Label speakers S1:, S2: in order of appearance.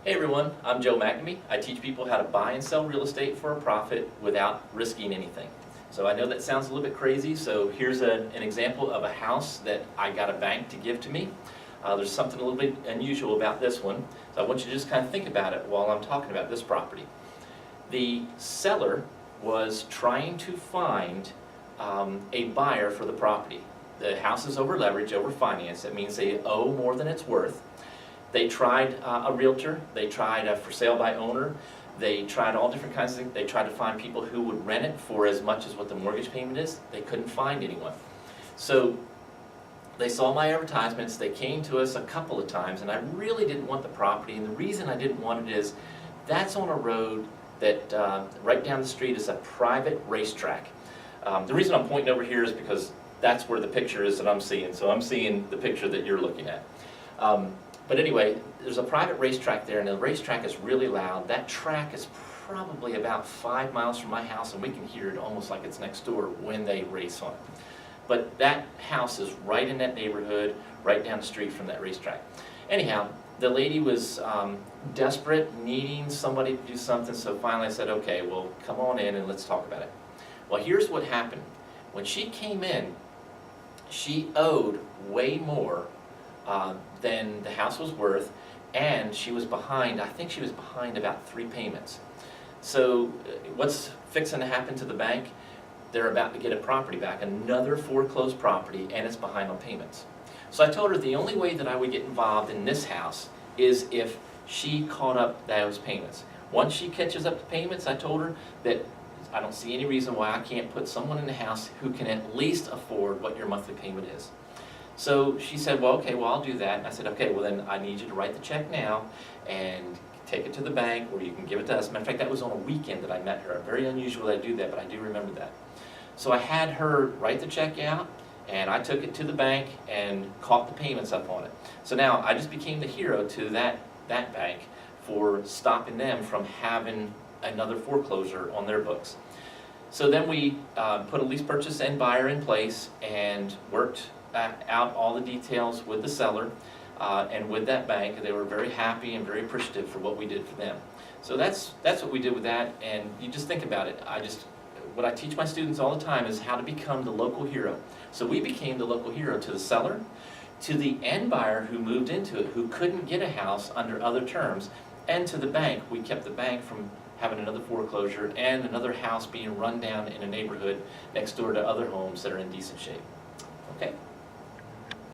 S1: Hey everyone, I'm Joe McNamee. I teach people how to buy and sell real estate for a profit without risking anything. So I know that sounds a little bit crazy, so here's an example of a house that I got a bank to give to me. There's something a little bit unusual about this one, so I want you to just kind of think about it while I'm talking about this property. The seller was trying to find a buyer for the property. The house is over leveraged, over financed. That means they owe more than it's worth. They tried a realtor, they tried a for sale by owner, they tried all different kinds of things. They tried to find people who would rent it for as much as what the mortgage payment is. They couldn't find anyone. So they saw my advertisements, they came to us a couple of times, and I really didn't want the property. And the reason I didn't want it is that's on a road that right down the street is a private racetrack. The reason I'm pointing over here is because that's where the picture is that I'm seeing. So I'm seeing the picture that you're looking at. But anyway, there's a private racetrack there, and the racetrack is really loud. That track is probably about 5 miles from my house, and we can hear it almost like it's next door when they race on it. But that house is right in that neighborhood, right down the street from that racetrack. Anyhow, the lady was desperate, needing somebody to do something, so finally I said, okay, well, come on in and let's talk about it. Well, here's what happened. When she came in, she owed way more than the house was worth, and she was behind, I think she was behind about 3 payments. So what's fixing to happen to the bank? They're about to get a property back, another foreclosed property, and it's behind on payments. So I told her the only way that I would get involved in this house is if she caught up those payments. Once she catches up the payments, I told her that I don't see any reason why I can't put someone in the house who can at least afford what your monthly payment is. So she said, well, okay, well, I'll do that. And I said, okay, well, then I need you to write the check now and take it to the bank, or you can give it to us. Matter of fact, that was on a weekend that I met her. Very unusual that I do that, but I do remember that. So I had her write the check out, and I took it to the bank and caught the payments up on it. So now I just became the hero to that bank for stopping them from having another foreclosure on their books. So then we put a lease purchase and buyer in place and worked out all the details with the seller and with that bank. They were very happy and very appreciative for what we did for them. So that's what we did with that, and you just think about it. What I teach my students all the time is how to become the local hero. So we became the local hero to the seller, to the end buyer who moved into it, who couldn't get a house under other terms, and to the bank. We kept the bank from having another foreclosure and another house being run down in a neighborhood next door to other homes that are in decent shape.